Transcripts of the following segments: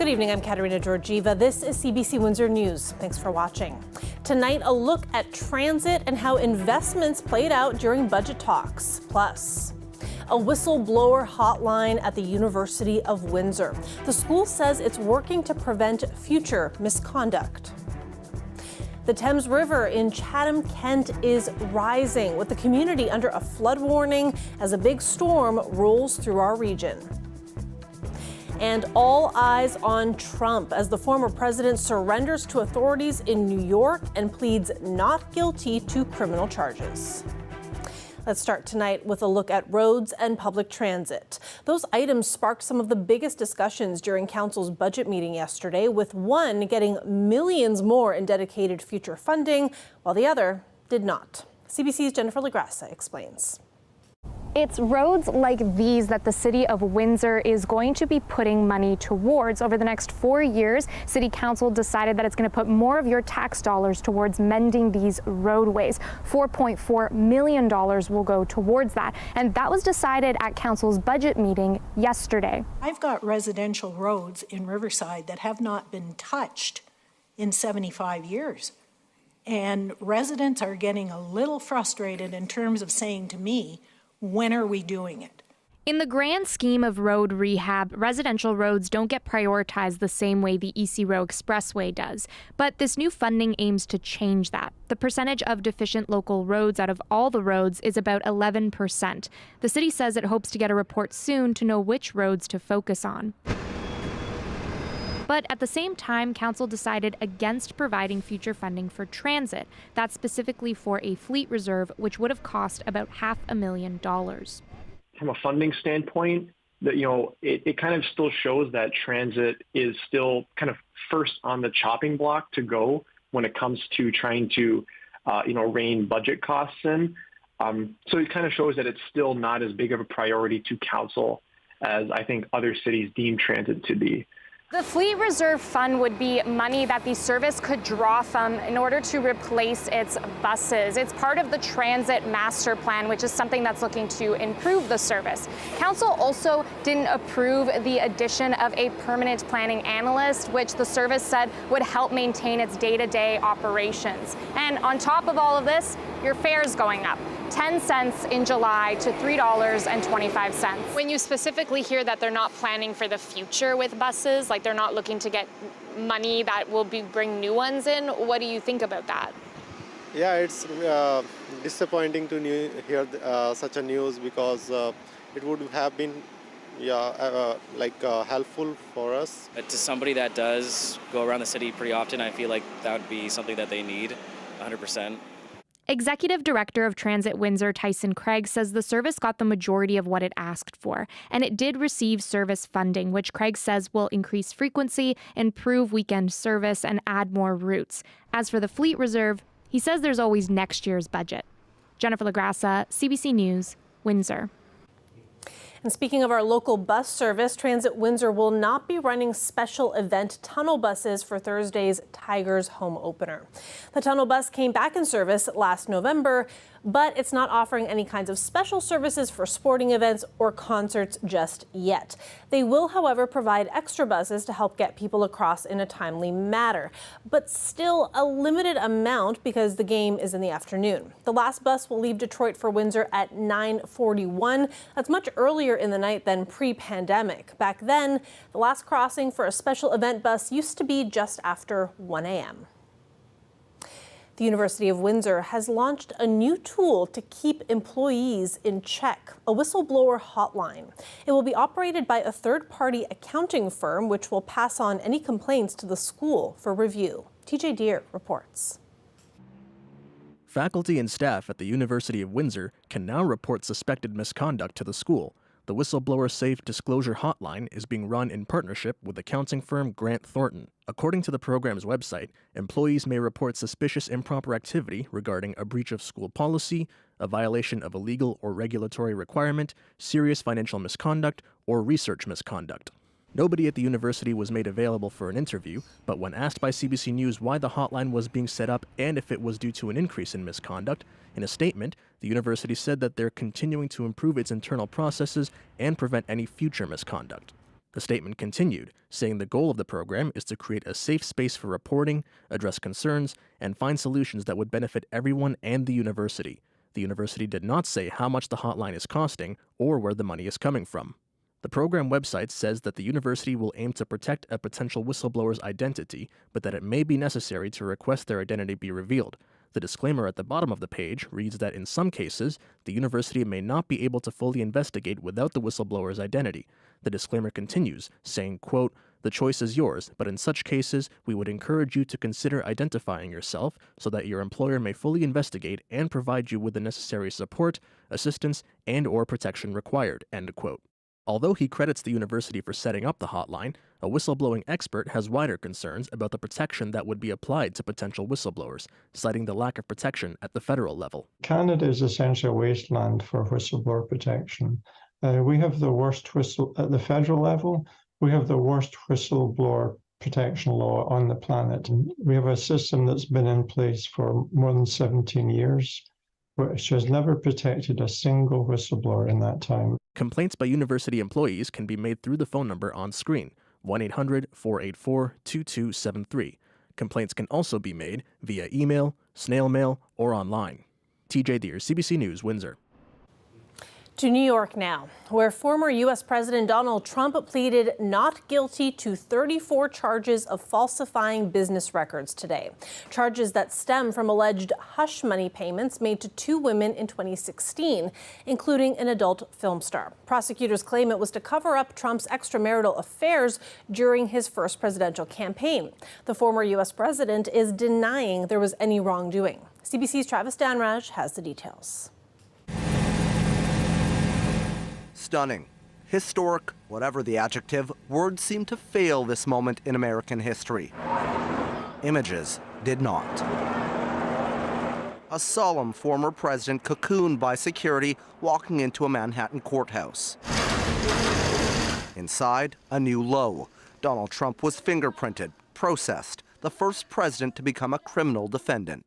Good evening, I'm Katerina Georgieva. This is CBC Windsor News. Thanks for watching. Tonight, a look at transit and how investments played out during budget talks. Plus, a whistleblower hotline at the University of Windsor. The school says it's working to prevent future misconduct. The Thames River in Chatham, Kent is rising, with the community under a flood warning as a big storm rolls through our region. And all eyes on Trump as the former president surrenders to authorities in New York and pleads not guilty to criminal charges. Let's start tonight with a look at roads and public transit. Those items sparked some of the biggest discussions during Council's budget meeting yesterday, with one getting millions more in dedicated future funding, while the other did not. CBC's Jennifer LaGrassa explains. It's roads like these that the City of Windsor is going to be putting money towards. Over the next 4 years, City Council decided that it's going to put more of your tax dollars towards mending these roadways. $4.4 million will go towards that. And that was decided at Council's budget meeting yesterday. I've got residential roads in Riverside that have not been touched in 75 years. And residents are getting a little frustrated in terms of saying to me, when are we doing it? In the grand scheme of road rehab, residential roads don't get prioritized the same way the EC Row Expressway does. But this new funding aims to change that. The percentage of deficient local roads out of all the roads is about 11%. The city says it hopes to get a report soon to know which roads to focus on. But at the same time, Council decided against providing future funding for transit. That's specifically for a fleet reserve, which would have cost about $500,000. From a funding standpoint, it kind of still shows that transit is still kind of first on the chopping block to go when it comes to trying to, rein budget costs in. So it kind of shows that it's still not as big of a priority to Council as I think other cities deem transit to be. The Fleet Reserve Fund would be money that the service could draw from in order to replace its buses. It's part of the Transit Master Plan, which is something that's looking to improve the service. Council also didn't approve the addition of a permanent planning analyst, which the service said would help maintain its day-to-day operations. And on top of all of this, your fare's going up. 10 cents in July to $3.25. When you specifically hear that they're not planning for the future with buses, like they're not looking to get money that will bring new ones in, what do you think about that? Yeah, it's disappointing to hear such a news because it would have been helpful for us. To somebody that does go around the city pretty often, I feel like that would be something that they need 100%. Executive Director of Transit Windsor, Tyson Craig, says the service got the majority of what it asked for, and it did receive service funding, which Craig says will increase frequency, improve weekend service, and add more routes. As for the fleet reserve, he says there's always next year's budget. Jennifer LaGrassa, CBC News, Windsor. And speaking of our local bus service, Transit Windsor will not be running special event tunnel buses for Thursday's Tigers home opener. The tunnel bus came back in service last November, but it's not offering any kinds of special services for sporting events or concerts just yet. They will, however, provide extra buses to help get people across in a timely manner, but still a limited amount because the game is in the afternoon. The last bus will leave Detroit for Windsor at 9:41. That's much earlier in the night than pre-pandemic. Back then, the last crossing for a special event bus used to be just after 1 a.m. The University of Windsor has launched a new tool to keep employees in check, a whistleblower hotline. It will be operated by a third-party accounting firm, which will pass on any complaints to the school for review. TJ Deere reports. Faculty and staff at the University of Windsor can now report suspected misconduct to the school. The Whistleblower Safe Disclosure Hotline is being run in partnership with accounting firm Grant Thornton. According to the program's website, employees may report suspicious improper activity regarding a breach of school policy, a violation of a legal or regulatory requirement, serious financial misconduct, or research misconduct. Nobody at the university was made available for an interview, but when asked by CBC News why the hotline was being set up and if it was due to an increase in misconduct, in a statement, the university said that they're continuing to improve its internal processes and prevent any future misconduct. The statement continued, saying the goal of the program is to create a safe space for reporting, address concerns, and find solutions that would benefit everyone and the university. The university did not say how much the hotline is costing or where the money is coming from. The program website says that the university will aim to protect a potential whistleblower's identity, but that it may be necessary to request their identity be revealed. The disclaimer at the bottom of the page reads that in some cases, the university may not be able to fully investigate without the whistleblower's identity. The disclaimer continues, saying, quote, "The choice is yours, but in such cases, we would encourage you to consider identifying yourself so that your employer may fully investigate and provide you with the necessary support, assistance, and/or protection required," end quote. Although he credits the university for setting up the hotline, a whistleblowing expert has wider concerns about the protection that would be applied to potential whistleblowers, citing the lack of protection at the federal level. Canada is essentially a wasteland for whistleblower protection. We have the worst at the federal level, we have the worst whistleblower protection law on the planet. And we have a system that's been in place for more than 17 years, which has never protected a single whistleblower in that time. Complaints by university employees can be made through the phone number on screen, 1-800-484-2273. Complaints can also be made via email, snail mail, or online. TJ Deere, CBC News, Windsor. To New York now, where former U.S. President Donald Trump pleaded not guilty to 34 charges of falsifying business records today. Charges that stem from alleged hush money payments made to two women in 2016, including an adult film star. Prosecutors claim it was to cover up Trump's extramarital affairs during his first presidential campaign. The former U.S. president is denying there was any wrongdoing. CBC's Travis Danraj has the details. Stunning, historic, whatever the adjective, words seem to fail this moment in American history. Images did not. A solemn former president cocooned by security walking into a Manhattan courthouse. Inside, a new low. Donald Trump was fingerprinted, processed, the first president to become a criminal defendant.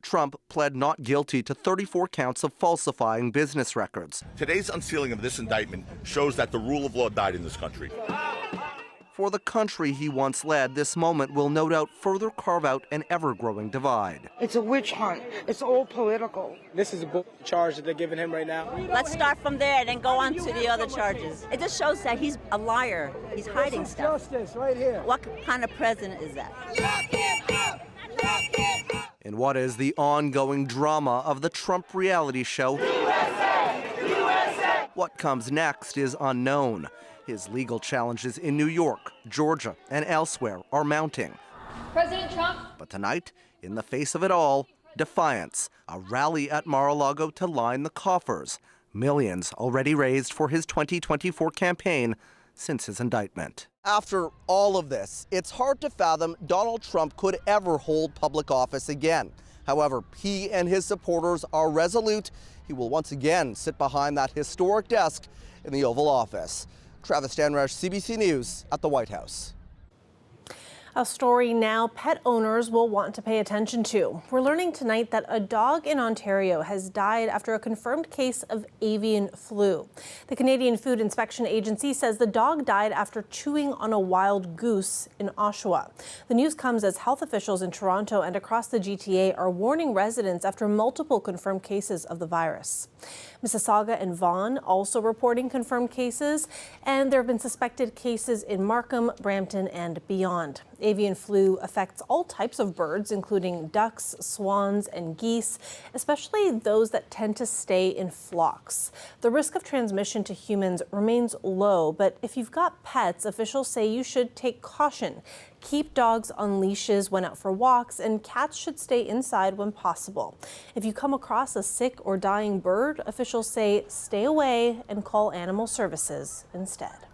Trump pled not guilty to 34 counts of falsifying business records. Today's unsealing of this indictment shows that the rule of law died in this country. For the country he once led, this moment will no doubt further carve out an ever-growing divide. It's a witch hunt. It's all political. This is a book charge that they're giving him right now. Let's start from there and then go on to the other charges. It just shows that he's a liar. He's hiding stuff. Justice right here. What kind of president is that? In what is the ongoing drama of the Trump reality show, USA! What comes next is unknown. His legal challenges in New York, Georgia, and elsewhere are mounting. President Trump. But tonight, in the face of it all, defiance, a rally at Mar-a-Lago to line the coffers. Millions already raised for his 2024 campaign since his indictment. After all of this, it's hard to fathom Donald Trump could ever hold public office again. However, he and his supporters are resolute. He will once again sit behind that historic desk in the Oval Office. Travis Danraj, CBC News at the White House. A story now pet owners will want to pay attention to. We're learning tonight that a dog in Ontario has died after a confirmed case of avian flu. The Canadian Food Inspection Agency says the dog died after chewing on a wild goose in Oshawa. The news comes as health officials in Toronto and across the GTA are warning residents after multiple confirmed cases of the virus. Mississauga and Vaughan also reporting confirmed cases, and there have been suspected cases in Markham, Brampton, and beyond. Avian flu affects all types of birds, including ducks, swans, and geese, especially those that tend to stay in flocks. The risk of transmission to humans remains low, but if you've got pets, officials say you should take caution. Keep dogs on leashes when out for walks, and cats should stay inside when possible. If you come across a sick or dying bird, officials say stay away and call animal services instead.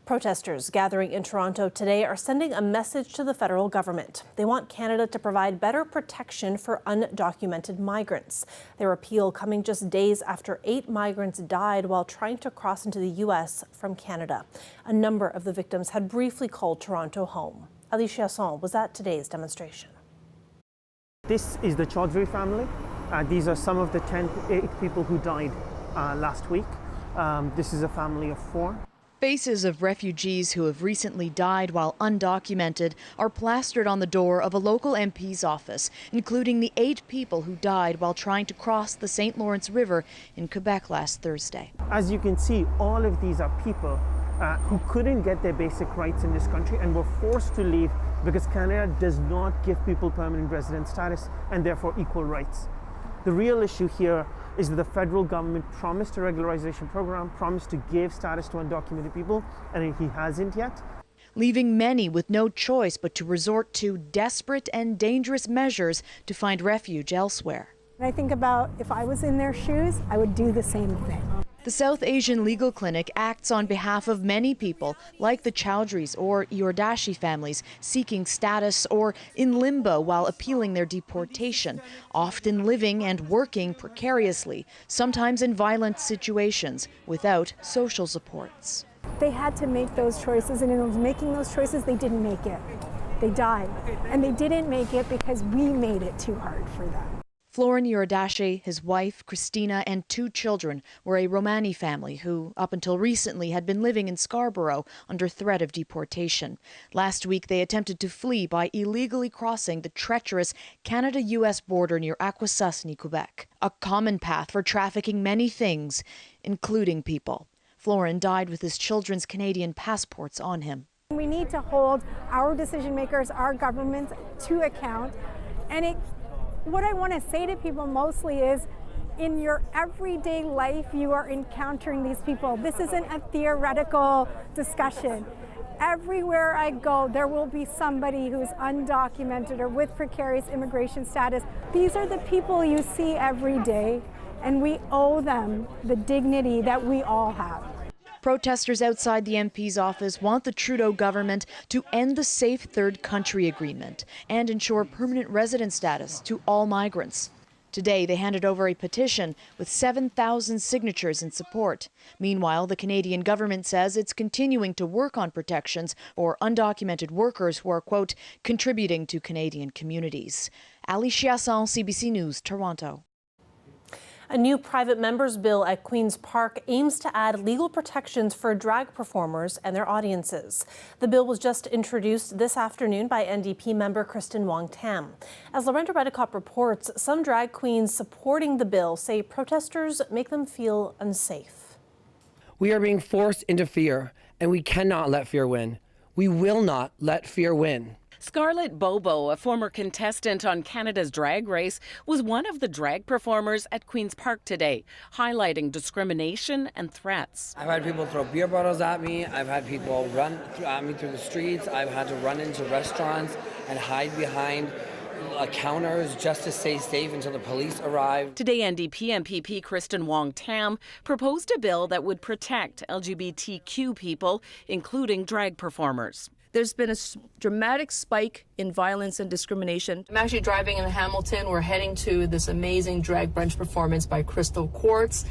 Protesters gathering in Toronto today are sending a message to the federal government. They want Canada to provide better protection for undocumented migrants. Their appeal coming just days after 8 migrants died while trying to cross into the U.S. from Canada. A number of the victims had briefly called Toronto home. Alicia Son was at today's demonstration. This is the Chaudhry family. These are some of the 8 people who died last week. This is a family of 4. Faces of refugees who have recently died while undocumented are plastered on the door of a local MP's office, including the 8 people who died while trying to cross the St. Lawrence River in Quebec last Thursday. As you can see, all of these are people who couldn't get their basic rights in this country and were forced to leave because Canada does not give people permanent resident status and therefore equal rights. The real issue here is that the federal government promised a regularization program, promised to give status to undocumented people, and he hasn't yet. Leaving many with no choice but to resort to desperate and dangerous measures to find refuge elsewhere. When I think about if I was in their shoes, I would do the same thing. The South Asian Legal Clinic acts on behalf of many people, like the Chowdhuries or Yordashi families, seeking status or in limbo while appealing their deportation, often living and working precariously, sometimes in violent situations, without social supports. They had to make those choices, and in making those choices, they didn't make it. They died. And they didn't make it because we made it too hard for them. Florin Yordashi, his wife, Christina, and 2 children were a Romani family who, up until recently, had been living in Scarborough under threat of deportation. Last week, they attempted to flee by illegally crossing the treacherous Canada-US border near Akwesasne, Quebec, a common path for trafficking many things, including people. Florin died with his children's Canadian passports on him. We need to hold our decision makers, our governments, to account. And what I want to say to people mostly is, in your everyday life, you are encountering these people. This isn't a theoretical discussion. Everywhere I go, there will be somebody who's undocumented or with precarious immigration status. These are the people you see every day, and we owe them the dignity that we all have. Protesters outside the MP's office want the Trudeau government to end the Safe Third Country Agreement and ensure permanent resident status to all migrants. Today, they handed over a petition with 7,000 signatures in support. Meanwhile, the Canadian government says it's continuing to work on protections for undocumented workers who are, quote, contributing to Canadian communities. Ali Chiasson, CBC News, Toronto. A new private members bill at Queen's Park aims to add legal protections for drag performers and their audiences. The bill was just introduced this afternoon by NDP member Kristen Wong-Tam. As Lorenda Redicop reports, some drag queens supporting the bill say protesters make them feel unsafe. We are being forced into fear, and we cannot let fear win. We will not let fear win. Scarlett Bobo, a former contestant on Canada's Drag Race, was one of the drag performers at Queen's Park today, highlighting discrimination and threats. I've had people throw beer bottles at me. I've had people run at me through the streets. I've had to run into restaurants and hide behind counters just to stay safe until the police arrive. Today, NDP MPP Kristen Wong-Tam proposed a bill that would protect LGBTQ people, including drag performers. There's been a dramatic spike in violence and discrimination. I'm actually driving in Hamilton. We're heading to this amazing drag brunch performance by Crystal Quartz.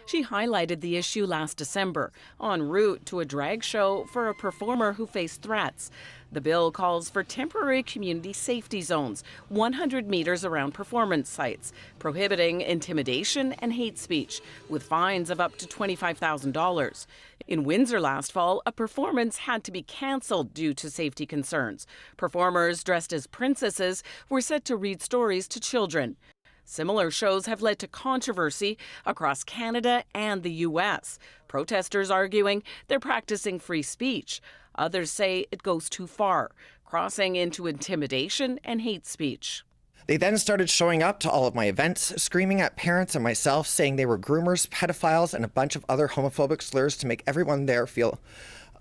She highlighted the issue last December, en route to a drag show for a performer who faced threats. The bill calls for temporary community safety zones, 100 meters around performance sites, prohibiting intimidation and hate speech, with fines of up to $25,000. In Windsor last fall, a performance had to be cancelled due to safety concerns. Performers dressed as princesses were set to read stories to children. Similar shows have led to controversy across Canada and the U.S. Protesters arguing they're practicing free speech. Others say it goes too far, crossing into intimidation and hate speech. They then started showing up to all of my events, screaming at parents and myself, saying they were groomers, pedophiles, and a bunch of other homophobic slurs to make everyone there feel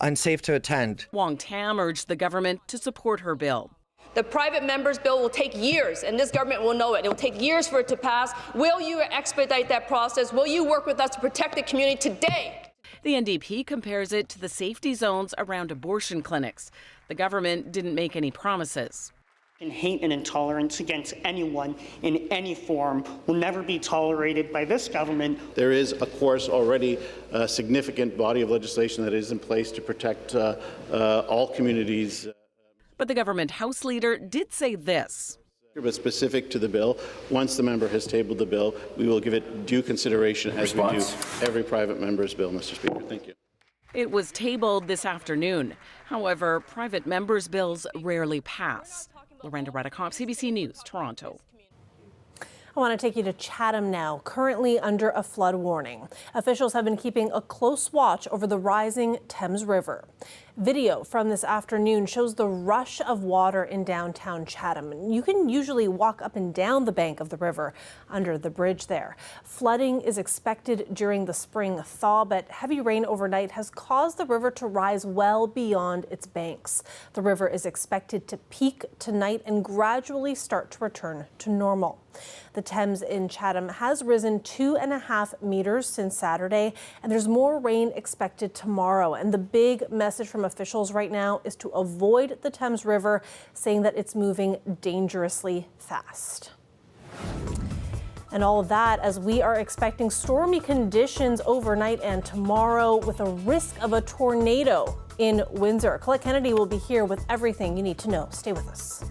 unsafe to attend. Wong-Tam urged the government to support her bill. The private members bill will take years, and this government will know it. It will take years for it to pass. Will you expedite that process? Will you work with us to protect the community today? The NDP compares it to the safety zones around abortion clinics. The government didn't make any promises. And hate and intolerance against anyone in any form will never be tolerated by this government. There is, of course, already a significant body of legislation that is in place to protect all communities. But the government House leader did say this. But specific to the bill, once the member has tabled the bill, we will give it due consideration as we do every private member's bill, Mr. Speaker. Thank you. It was tabled this afternoon. However, private members' bills rarely pass. Lorenda Redicop, CBC News, Toronto. I want to take you to Chatham now, currently under a flood warning. Officials have been keeping a close watch over the rising Thames River. Video from this afternoon shows the rush of water in downtown Chatham. You can usually walk up and down the bank of the river under the bridge there. Flooding is expected during the spring thaw, but heavy rain overnight has caused the river to rise well beyond its banks. The river is expected to peak tonight and gradually start to return to normal. The Thames in Chatham has risen 2.5 meters since Saturday, and there's more rain expected tomorrow. And the big message from officials right now is to avoid the Thames River, saying that it's moving dangerously fast. And all of that as we are expecting stormy conditions overnight and tomorrow with a risk of a tornado in Windsor. Colette Kennedy will be here with everything you need to know. Stay with us.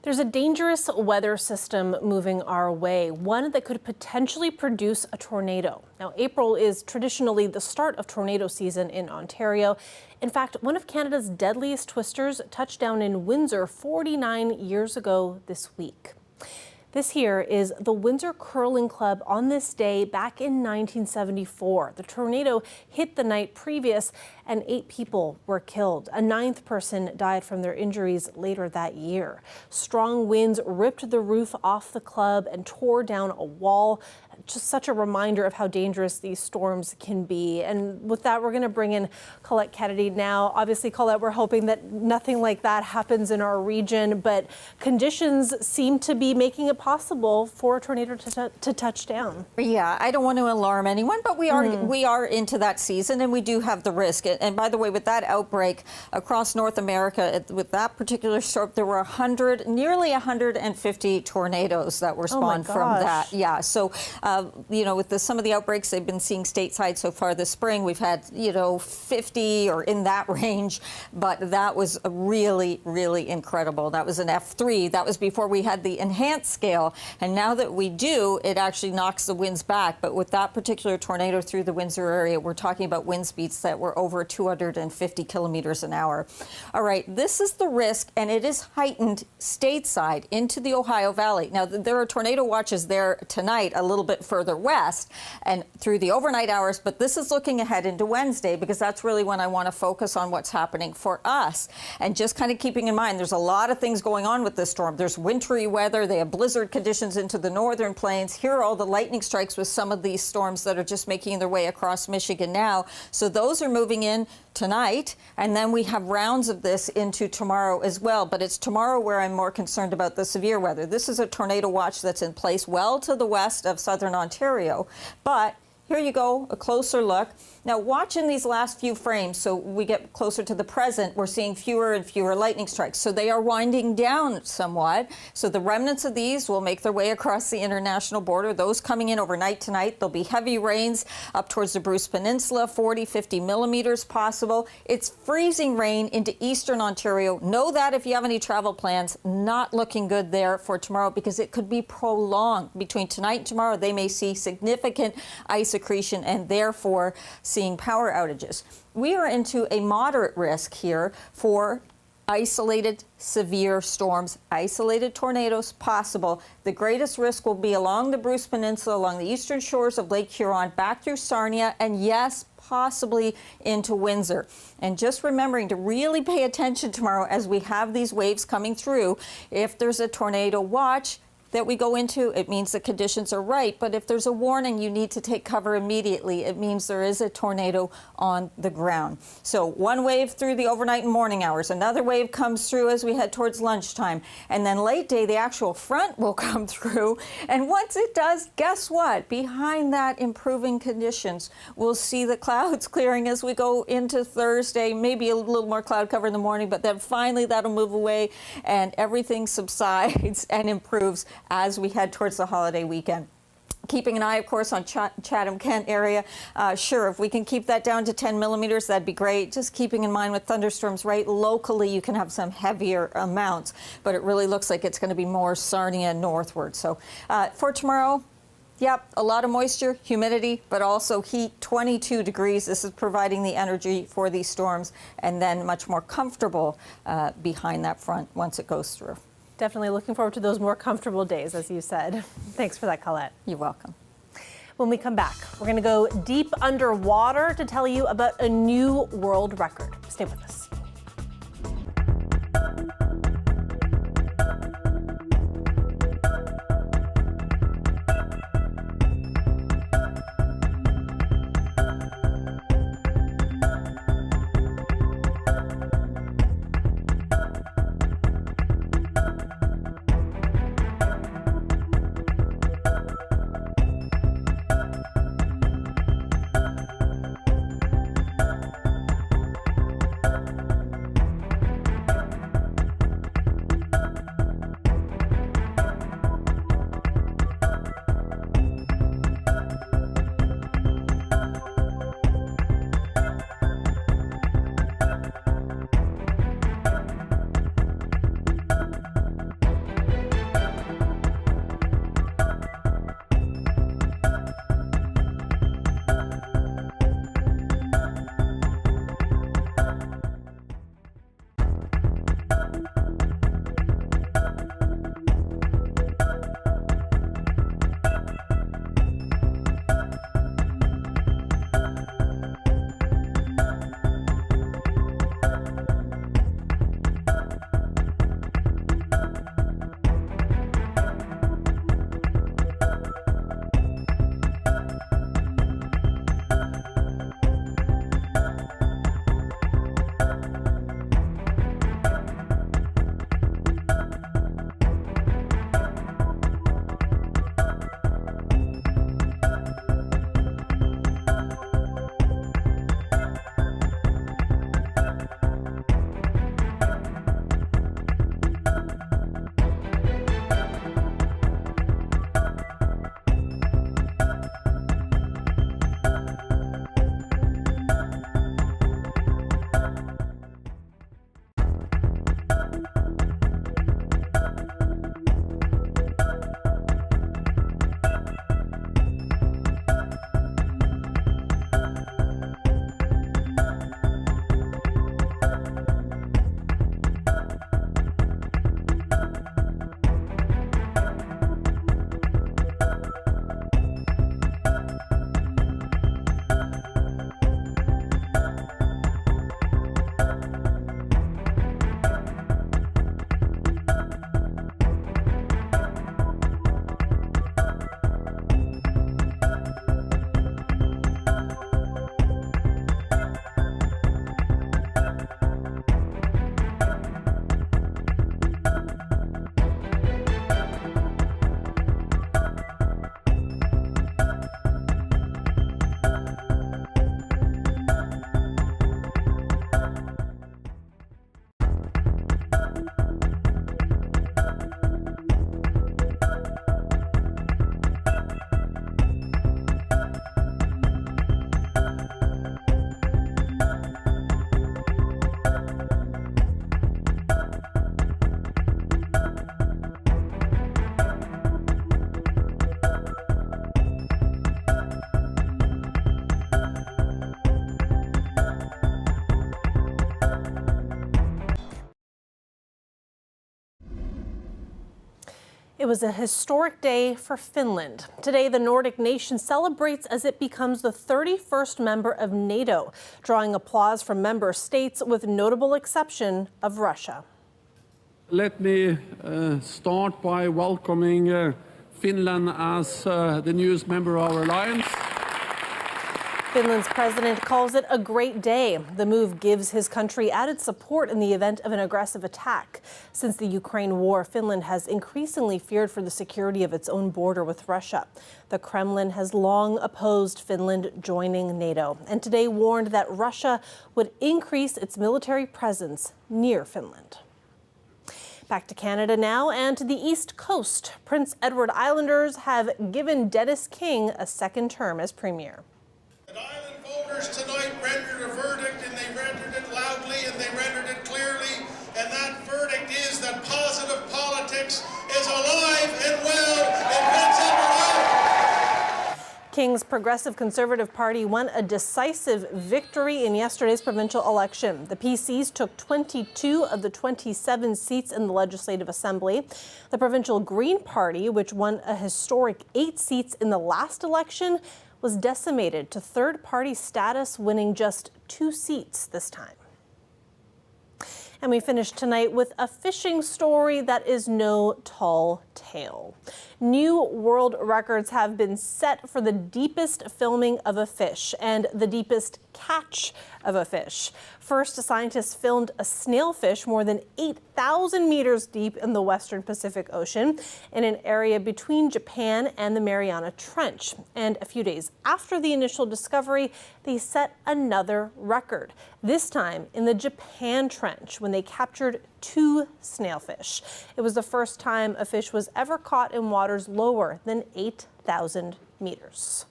There's a dangerous weather system moving our way, one that could potentially produce a tornado. Now, April is traditionally the start of tornado season in Ontario. In fact, one of Canada's deadliest twisters touched down in Windsor 49 years ago this week. This here is the Windsor Curling Club on this day back in 1974. The tornado hit the night previous and 8 people were killed. A 9th person died from their injuries later that year. Strong winds ripped the roof off the club and tore down a wall. Just such a reminder of how dangerous these storms can be. And with that, we're going to bring in Colette Kennedy now. Obviously, Colette, we're hoping that nothing like that happens in our region, but conditions seem to be making it possible for a tornado to touch down. Yeah, I don't want to alarm anyone, but we are into that season, and we do have the risk. And by the way, with that outbreak across North America, with that particular storm, there were nearly 150 tornadoes that were spawned from that. Yeah, so you know, with some of the outbreaks they've been seeing stateside so far this spring, we've had 50 or in that range, but that was really, really incredible. That was an F3. That was before we had the enhanced scale, and now that we do, it actually knocks the winds back. But with that particular tornado through the Windsor area, we're talking about wind speeds that were over 250 kilometers an hour. All right, this is the risk, and it is heightened stateside into the Ohio Valley. Now, there are tornado watches there tonight, a little bit further west and through the overnight hours, but this is looking ahead into Wednesday, because that's really when I want to focus on what's happening for us. And just kind of keeping in mind, there's a lot of things going on with this storm. There's wintry weather. They have blizzard conditions into the northern plains. Here are all the lightning strikes with some of these storms that are just making their way across Michigan now. So those are moving in tonight, and then we have rounds of this into tomorrow as well. But it's tomorrow where I'm more concerned about the severe weather. This is a tornado watch that's in place well to the west of southern Ontario. But here you go, a closer look. Now, watch in these last few frames, so we get closer to the present, we're seeing fewer and fewer lightning strikes. So they are winding down somewhat. So the remnants of these will make their way across the international border. Those coming in overnight tonight, there'll be heavy rains up towards the Bruce Peninsula, 40, 50 millimeters possible. It's freezing rain into eastern Ontario. Know that if you have any travel plans, not looking good there for tomorrow, because it could be prolonged. Between tonight and tomorrow, they may see significant ice accretion and therefore seeing power outages. We are into a moderate risk here for isolated severe storms, isolated tornadoes possible. The greatest risk will be along the Bruce Peninsula, along the eastern shores of Lake Huron, back through Sarnia, and yes, possibly into Windsor. And just remembering to really pay attention tomorrow as we have these waves coming through. If there's a tornado watch that we go into, it means the conditions are right. But if there's a warning, you need to take cover immediately. It means there is a tornado on the ground. So one wave through the overnight and morning hours. Another wave comes through as we head towards lunchtime. And then late day, the actual front will come through. And once it does, guess what? Behind that, improving conditions. We'll see the clouds clearing as we go into Thursday. Maybe a little more cloud cover in the morning, but then finally that'll move away and everything subsides and improves as we head towards the holiday weekend. Keeping an eye, of course, on Chatham-Kent area. Sure, if we can keep that down to 10 millimeters, that'd be great. Just keeping in mind with thunderstorms, right, locally you can have some heavier amounts, but it really looks like it's going to be more Sarnia northward. So for tomorrow, yep, a lot of moisture, humidity, but also heat, 22 degrees. This is providing the energy for these storms, and then much more comfortable behind that front once it goes through. Definitely looking forward to those more comfortable days, as you said. Thanks for that, Colette. You're welcome. When we come back, we're going to go deep underwater to tell you about a new world record. Stay with us. It was a historic day for Finland. Today, the Nordic nation celebrates as it becomes the 31st member of NATO, drawing applause from member states with notable exception of Russia. Let me start by welcoming Finland as the newest member of our alliance. Finland's president calls it a great day. The move gives his country added support in the event of an aggressive attack. Since the Ukraine war, Finland has increasingly feared for the security of its own border with Russia. The Kremlin has long opposed Finland joining NATO, and today warned that Russia would increase its military presence near Finland. Back to Canada now and to the East Coast. Prince Edward Islanders have given Dennis King a second term as premier. Island voters tonight rendered a verdict, and they rendered it loudly and they rendered it clearly, and that verdict is that positive politics is alive and well in Prince Edward Island. King's Progressive Conservative Party won a decisive victory in yesterday's provincial election. The PCs took 22 of the 27 seats in the Legislative Assembly. The Provincial Green Party, which won a historic 8 seats in the last election, was decimated to third-party status, winning just 2 seats this time. And we finish tonight with a fishing story that is no tall tale. New world records have been set for the deepest filming of a fish and the deepest catch of a fish. First, scientists filmed a snailfish more than 8,000 meters deep in the western Pacific Ocean in an area between Japan and the Mariana Trench. And a few days after the initial discovery, they set another record, this time in the Japan Trench when they captured 2 snailfish. It was the first time a fish was ever caught in waters lower than 8,000 meters.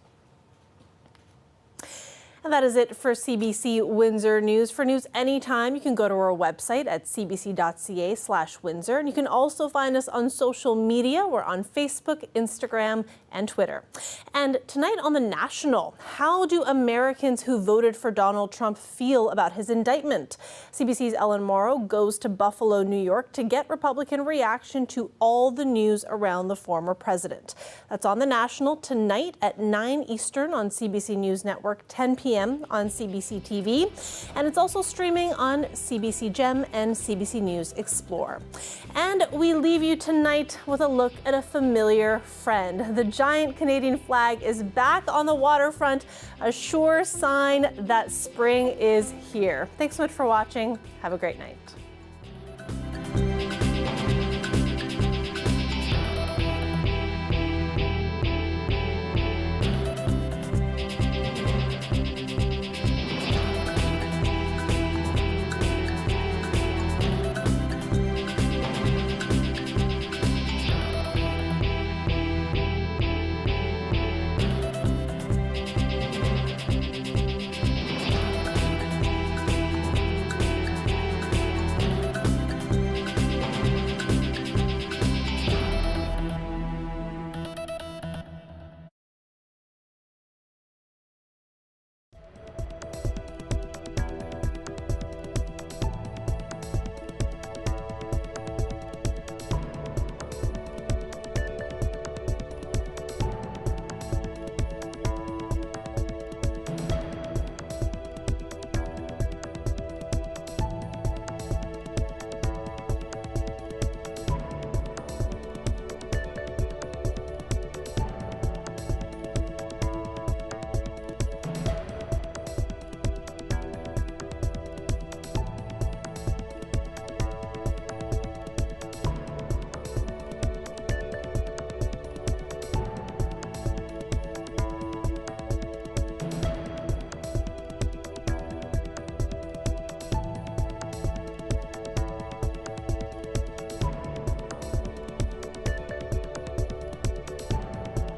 And that is it for CBC Windsor News. For news anytime, you can go to our website at cbc.ca/Windsor. And you can also find us on social media. We're on Facebook, Instagram, and Twitter. And tonight on The National, how do Americans who voted for Donald Trump feel about his indictment? CBC's Ellen Morrow goes to Buffalo, New York to get Republican reaction to all the news around the former president. That's on The National tonight at 9 Eastern on CBC News Network, 10 p.m. on CBC TV, and it's also streaming on CBC Gem and CBC News Explore. And we leave you tonight with a look at a familiar friend. The giant Canadian flag is back on the waterfront, a sure sign that spring is here. Thanks so much for watching. Have a great night.